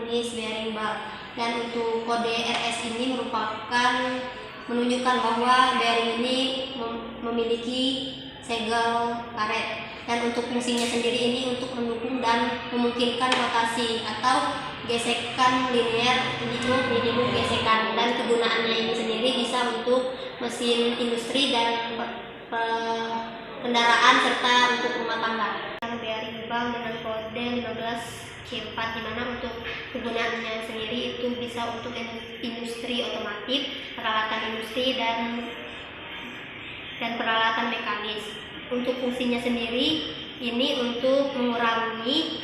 jenis bearing bar. Dan untuk kode RS ini menunjukkan bahwa bearing ini memiliki segel karet. Dan untuk fungsinya sendiri ini untuk mendukung dan memungkinkan rotasi atau gesekan linear untuk minimum gesekan. Dan kegunaannya ini sendiri bisa untuk mesin industri dan kendaraan serta untuk rumah tangga. Bearing bank dengan kode 15C4, di mana untuk kegunaannya sendiri itu bisa untuk industri otomotif, peralatan industri dan peralatan mekanis. Untuk fungsinya sendiri ini untuk mengurangi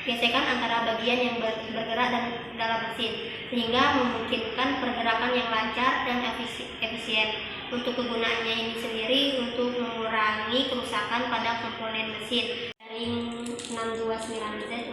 gesekan antara bagian yang bergerak dan dalam mesin, sehingga memungkinkan pergerakan yang lancar dan efisien. Untuk kegunaannya ini sendiri untuk mengurangi kerusakan pada komponen mesin. Bearing 629Z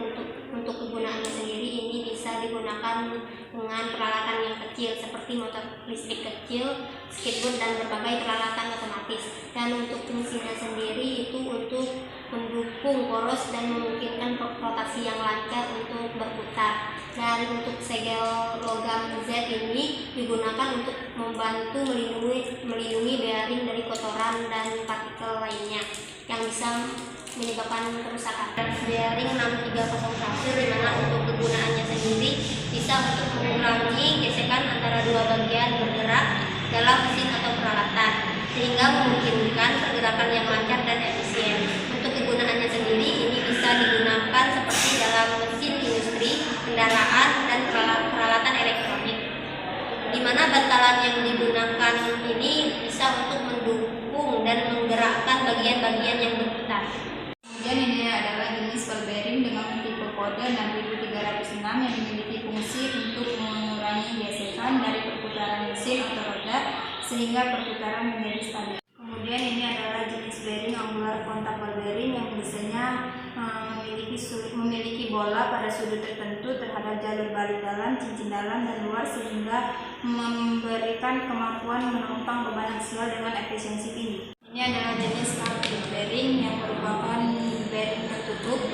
untuk kegunaannya sendiri ini bisa digunakan dengan peralatan yang kecil seperti motor listrik kecil, skateboard, dan berbagai peralatan otomatis. Dan untuk fungsinya sendiri itu untuk mendukung poros dan memungkinkan rotasi yang lancar untuk berputar. Dan untuk segel logam Z ini digunakan untuk membantu melindungi bearing dari kotoran dan partikel lainnya yang bisa menyebabkan kerusakan. Bearing 6301, di mana untuk kegunaannya sendiri bisa untuk mengurangi gesekan antara dua bagian bergerak dalam mesin atau peralatan, sehingga memungkinkan pergerakan yang lancar dan efisien. Untuk kegunaannya sendiri ini bisa digunakan seperti dalam mesin industri, kendaraan, dan peralatan elektronik, di mana bantalan yang digunakan ini bisa untuk mendukung dan menggerakkan bagian-bagian yang berputar. Kemudian ini adalah jenis ball bearing dengan tipe kode 6306 yang memiliki fungsi untuk mengurangi gesekan dari perputaran mesin atau roda sehingga perputaran menjadi stabil. Kemudian ini adalah jenis bearing angular kontak ball bearing yang biasanya memiliki bola pada sudut tertentu terhadap jalur balik dalam, cincin dalam, dan luar, sehingga memberikan kemampuan menopang beban aksial dengan efisiensi tinggi. Ini adalah jenis cartridge bearing yang merupakan bearing tertutup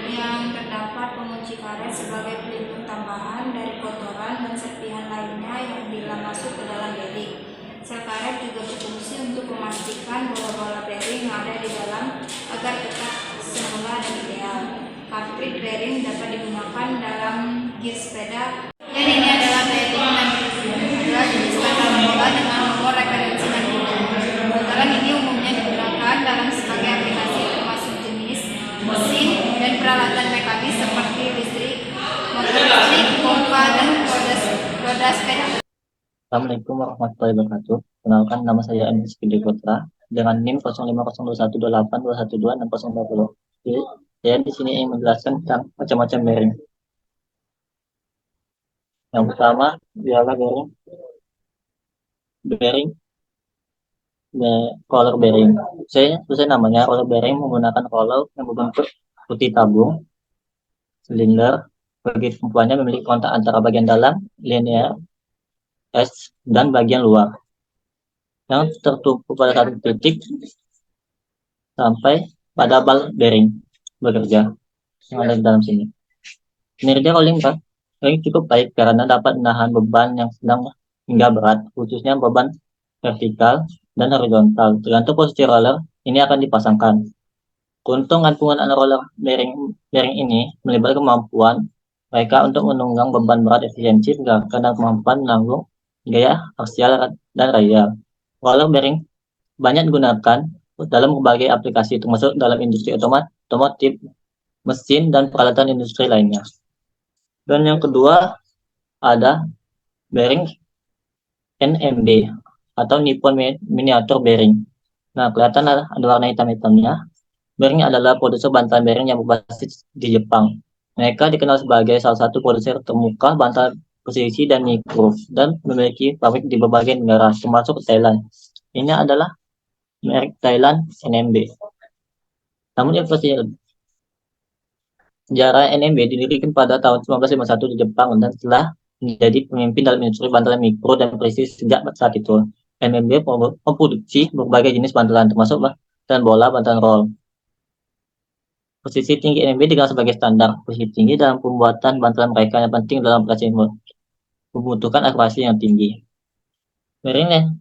yang terdapat pengunci karet sebagai pelindung tambahan dari kotoran dan serpihan lainnya yang bila masuk ke dalam bearing. Sel karet juga berfungsi untuk memastikan bola-bola bearing yang ada di dalam agar tetap semula dan ideal. Cartridge bearing dapat digunakan dalam gear sepeda. Dan ini adalah bearing dan adalah jenis bantalan bola dengan nomor referensi dan bantalan ini umumnya digunakan dalam sebagai aplikasi termasuk jenis mesin dan peralatan mekanis seperti listrik, motor listrik, pompa, dan roda sepeda. Assalamualaikum warahmatullahi wabarakatuh. Kenalkan, nama saya Andri Skidi Putra dengan NIM 050128212640. Jadi, saya di sini ingin menjelaskan tentang macam-macam bearing. Yang pertama ialah bearing roller bearing. Sesuai namanya, roller bearing menggunakan roller yang berbentuk putih tabung, silinder. Bagi tumpuannya memiliki kontak antara bagian dalam, linear, S, dan bagian luar yang tertumpu pada satu titik sampai pada ball bearing bekerja yang ada di dalam sini. Kinerja rolling bar cukup baik karena dapat menahan beban yang sedang hingga berat, khususnya beban vertikal dan horizontal. Tergantung posisi roller ini akan dipasangkan. Keuntungan penggunaan roller bearing ini melibatkan kemampuan mereka untuk menunggang beban berat, efisiensi gerakan, dan kemampuan menanggung gaya aksial dan radial. Roller bearing banyak digunakan dalam berbagai aplikasi, termasuk dalam industri otomotif, mesin, dan peralatan industri lainnya. Dan yang kedua ada bearing NMB atau Nippon Miniature Bearing. Nah, kelihatan ada warna hitam-hitamnya. Bearing adalah produser bantalan bearing yang berbasis di Jepang. Mereka dikenal sebagai salah satu produser terkemuka bantalan presisi dan mikro, dan memiliki pabrik di berbagai negara, termasuk Thailand. Ini adalah merek Thailand NMB. Namun sejarah NMB didirikan pada tahun 1951 di Jepang dan telah menjadi pemimpin dalam industri bantalan mikro dan presisi sejak saat itu. NMB memproduksi berbagai jenis bantalan, termasuk bantalan bola, bantalan roll. Posisi tinggi NMB dikenal sebagai standar. Posisi tinggi dalam pembuatan bantalan mereka yang penting dalam operasi membutuhkan akurasi yang tinggi. Bearing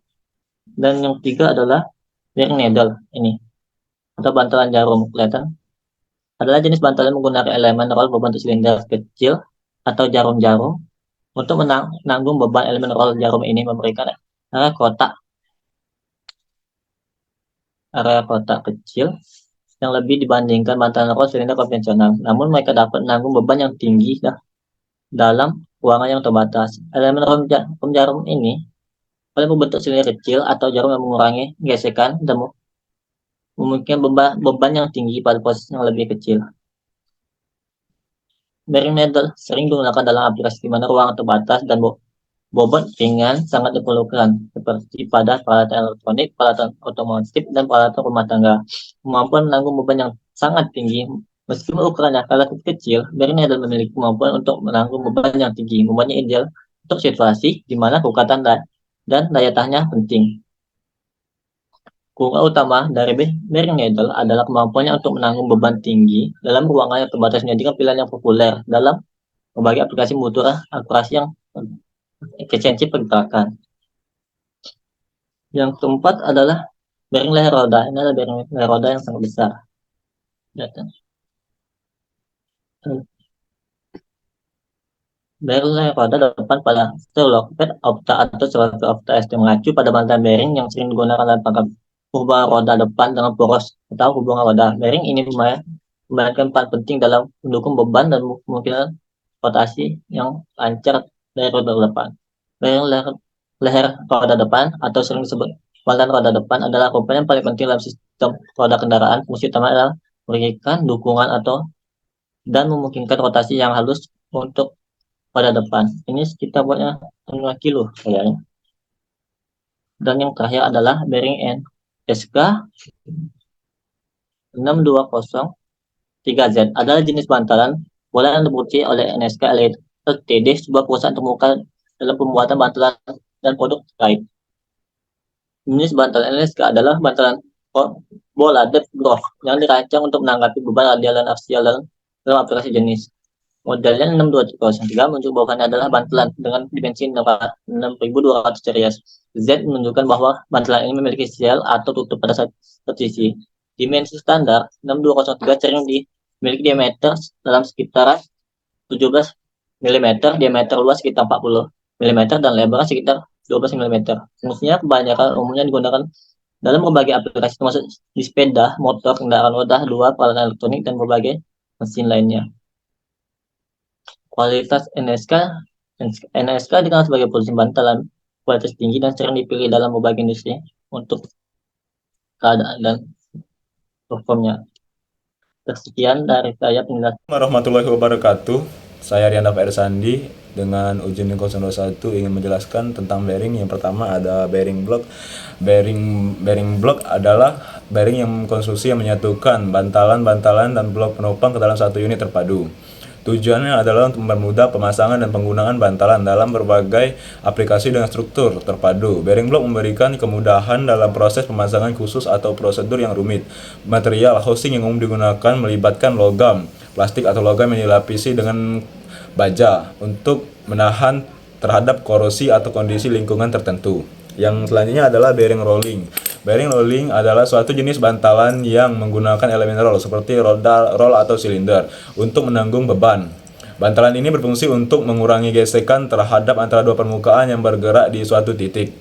dan yang ketiga adalah bearing needle ini atau bantalan jarum. Kelihatan adalah jenis bantalan menggunakan elemen roll berbentuk silinder kecil atau jarum-jarum. Untuk menanggung beban, elemen roll jarum ini memberikan area kotak kecil yang lebih dibandingkan bantalan roll silinder konvensional. Namun mereka dapat menanggung beban yang tinggi dalam ruangan yang terbatas. Elemen roll jarum ini boleh membentuk silinder kecil atau jarum yang mengurangi gesekan dan memungkinkan beban yang tinggi pada posisi yang lebih kecil. Bearing needle sering digunakan dalam aplikasi di mana ruangan terbatas dan bobot ringan sangat diperlukan, seperti pada peralatan elektronik, peralatan otomotif, dan peralatan rumah tangga. Kemampuan menanggung beban yang sangat tinggi, meskipun ukurannya relatif kecil, bearing needle memiliki kemampuan untuk menanggung beban yang tinggi, membuatnya ideal untuk situasi di mana kekuatan dan daya tahannya penting. Keunggulan utama dari bearing needle adalah kemampuannya untuk menanggung beban tinggi dalam ruangan yang terbatas, menjadikan pilihan yang populer dalam berbagai aplikasi mutu akurasi yang efisiensi pergerakan. Yang keempat adalah bearing leher roda. Ini adalah bearing leher roda yang sangat besar. Bearing leher roda depan pada stroke opta atau stroke opta ST mengacu pada bantalan bearing yang sering digunakan dalam pangkal hubungan roda depan dengan poros atau hubungan roda. Bearing ini memainkan peran penting dalam mendukung beban dan kemungkinan rotasi yang lancar dari roda depan. Bearing leher roda depan atau sering disebut bantalan roda depan adalah komponen paling penting dalam sistem roda kendaraan. Fungsi utama adalah memberikan dukungan dan memungkinkan rotasi yang halus untuk roda depan. Ini sekitar buatnya 5 kilo kayaknya. Dan yang terakhir adalah bearing NSK 6203Z adalah jenis bantalan bola yang diproduksi oleh NSK Ltd, sebuah perusahaan terkemuka dalam pembuatan bantalan dan produk terkait. Jenis bantalan NSK adalah bantalan bola depth groove yang dirancang untuk menanggapi beban radial dan aksial dalam aplikasi jenis. Modelnya 6203 menunjukkan bahwa adalah bantalan dengan dimensi 6200 series. Z menunjukkan bahwa bantalan ini memiliki sel atau tutup pada satu sisi. Dimensi standar 6203 sering dimiliki diameter dalam sekitaran 17 mm, diameter luas sekitar 40 mm, dan lebar sekitar 12 mm. Fungsinya kebanyakan umumnya digunakan dalam berbagai aplikasi termasuk di sepeda, motor, kendaraan roda 2, peralatan elektronik, dan berbagai mesin lainnya. Kualitas NSK dikenal sebagai produsen bantalan kualitas tinggi dan sering dipilih dalam berbagai industri untuk keadaan dan performnya. Sekian dari saya penjelasan. Warahmatullahi wabarakatuh. Saya Rianda Pak Sandi dengan ujian 021 ingin menjelaskan tentang bearing. Yang pertama ada bearing block. Bearing block adalah bearing yang konstruksi yang menyatukan bantalan dan blok penopang ke dalam satu unit terpadu. Tujuannya adalah untuk mempermudah pemasangan dan penggunaan bantalan dalam berbagai aplikasi dengan struktur terpadu. Bearing block memberikan kemudahan dalam proses pemasangan khusus atau prosedur yang rumit. Material housing yang umum digunakan melibatkan logam, plastik atau logam yang dilapisi dengan baja untuk menahan terhadap korosi atau kondisi lingkungan tertentu. Yang selanjutnya adalah bearing rolling. Bearing rolling adalah suatu jenis bantalan yang menggunakan elemen roll seperti roll atau silinder untuk menanggung beban. Bantalan ini berfungsi untuk mengurangi gesekan terhadap antara dua permukaan yang bergerak di suatu titik.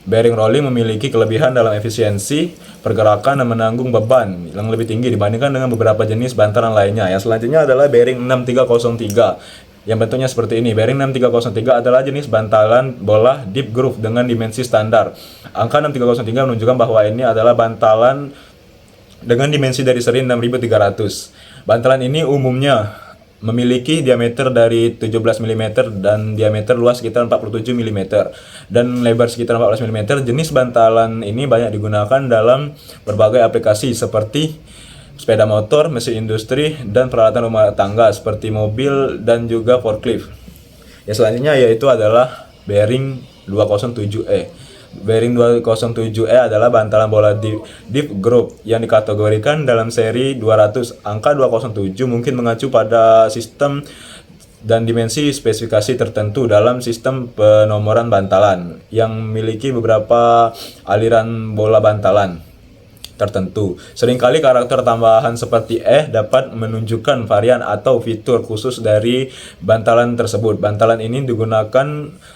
Bearing rolling memiliki kelebihan dalam efisiensi pergerakan dan menanggung beban yang lebih tinggi dibandingkan dengan beberapa jenis bantalan lainnya. Yang selanjutnya adalah bearing 6303. Yang bentuknya seperti ini. Bearing 6303 adalah jenis bantalan bola deep groove dengan dimensi standar. Angka 6303 menunjukkan bahwa ini adalah bantalan dengan dimensi dari seri 6300. Bantalan ini umumnya memiliki diameter dari 17 mm dan diameter luas sekitar 47 mm dan lebar sekitar 14 mm. Jenis bantalan ini banyak digunakan dalam berbagai aplikasi seperti sepeda motor, mesin industri, dan peralatan rumah tangga seperti mobil dan juga forklift. Yang selanjutnya yaitu adalah bearing 207E. Bearing 207E adalah bantalan bola div group yang dikategorikan dalam seri 200. Angka 207 mungkin mengacu pada sistem dan dimensi spesifikasi tertentu dalam sistem penomoran bantalan yang memiliki beberapa aliran bola bantalan tertentu. Seringkali karakter tambahan seperti dapat menunjukkan varian atau fitur khusus dari bantalan tersebut. Bantalan ini digunakan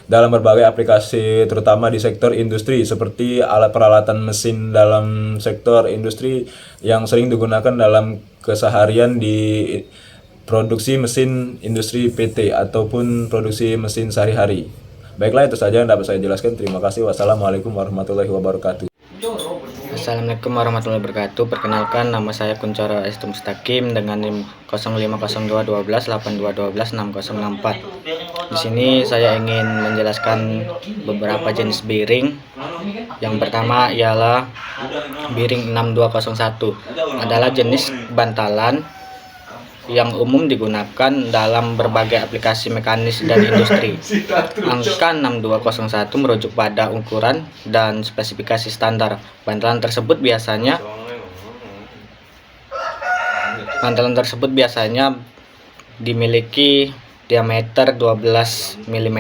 dalam berbagai aplikasi terutama di sektor industri seperti alat peralatan mesin dalam sektor industri yang sering digunakan dalam keseharian di produksi mesin industri PT ataupun produksi mesin sehari-hari. Baiklah, itu saja yang dapat saya jelaskan. Terima kasih. Wassalamualaikum warahmatullahi wabarakatuh. Assalamualaikum warahmatullahi wabarakatuh. Perkenalkan, nama saya Kuncoro Estu Mustaqim dengan NIM 05021282126064. Di sini saya ingin menjelaskan beberapa jenis bearing. Yang pertama ialah bearing 6201. Adalah jenis bantalan yang umum digunakan dalam berbagai aplikasi mekanis dan industri. Angka 6201 merujuk pada ukuran dan spesifikasi standar. Bantalan tersebut biasanya dimiliki diameter 12 mm,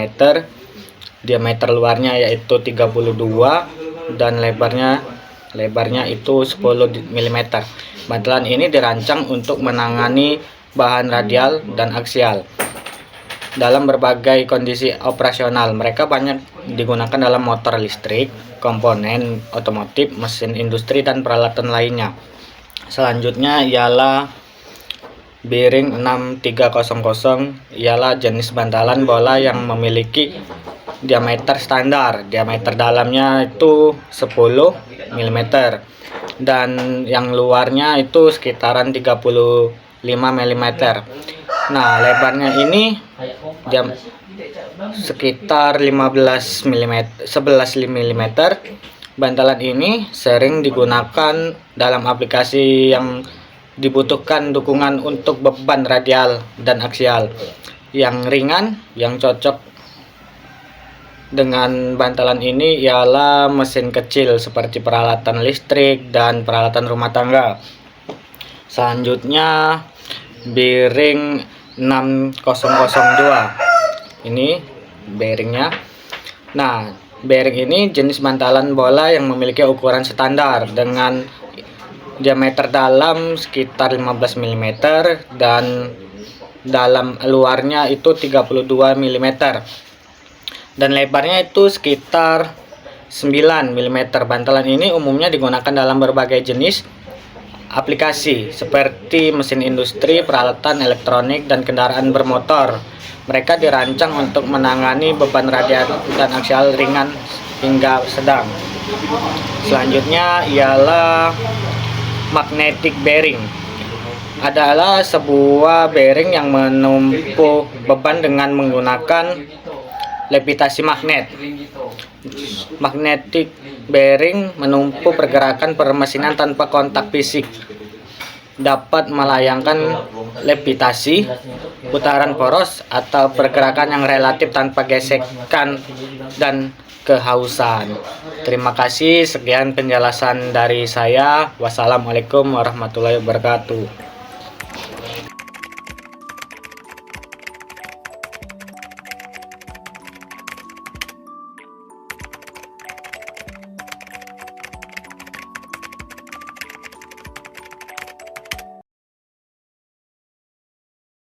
diameter luarnya yaitu 32 dan lebarnya itu 10 mm. Bantalan ini dirancang untuk menangani bahan radial dan aksial dalam berbagai kondisi operasional. Mereka banyak digunakan dalam motor listrik, komponen otomotif, mesin industri, dan peralatan lainnya. Selanjutnya ialah bearing 6300, ialah jenis bantalan bola yang memiliki diameter standar. Diameter dalamnya itu 10 mm dan yang luarnya itu sekitaran 35 mm. Nah, lebarnya ini sekitar 11 mm. Bantalan ini sering digunakan dalam aplikasi yang dibutuhkan dukungan untuk beban radial dan aksial yang ringan. Yang cocok dengan bantalan ini ialah mesin kecil seperti peralatan listrik dan peralatan rumah tangga. Selanjutnya bearing 6002. Ini bearingnya. Nah, bearing ini jenis bantalan bola yang memiliki ukuran standar dengan diameter dalam sekitar 15 mm dan dalam luarnya itu 32 mm dan lebarnya itu sekitar 9 mm. Bantalan ini umumnya digunakan dalam berbagai jenis aplikasi seperti mesin industri, peralatan elektronik, dan kendaraan bermotor. Mereka dirancang untuk menangani beban radial dan aksial ringan hingga sedang. Selanjutnya ialah magnetic bearing. Adalah sebuah bearing yang menumpu beban dengan menggunakan levitasi magnet. Magnetic bearing menumpu pergerakan permesinan tanpa kontak fisik, dapat melayangkan levitasi, putaran poros, atau pergerakan yang relatif tanpa gesekan dan kehausan. Terima kasih, sekian penjelasan dari saya. Wassalamualaikum warahmatullahi wabarakatuh.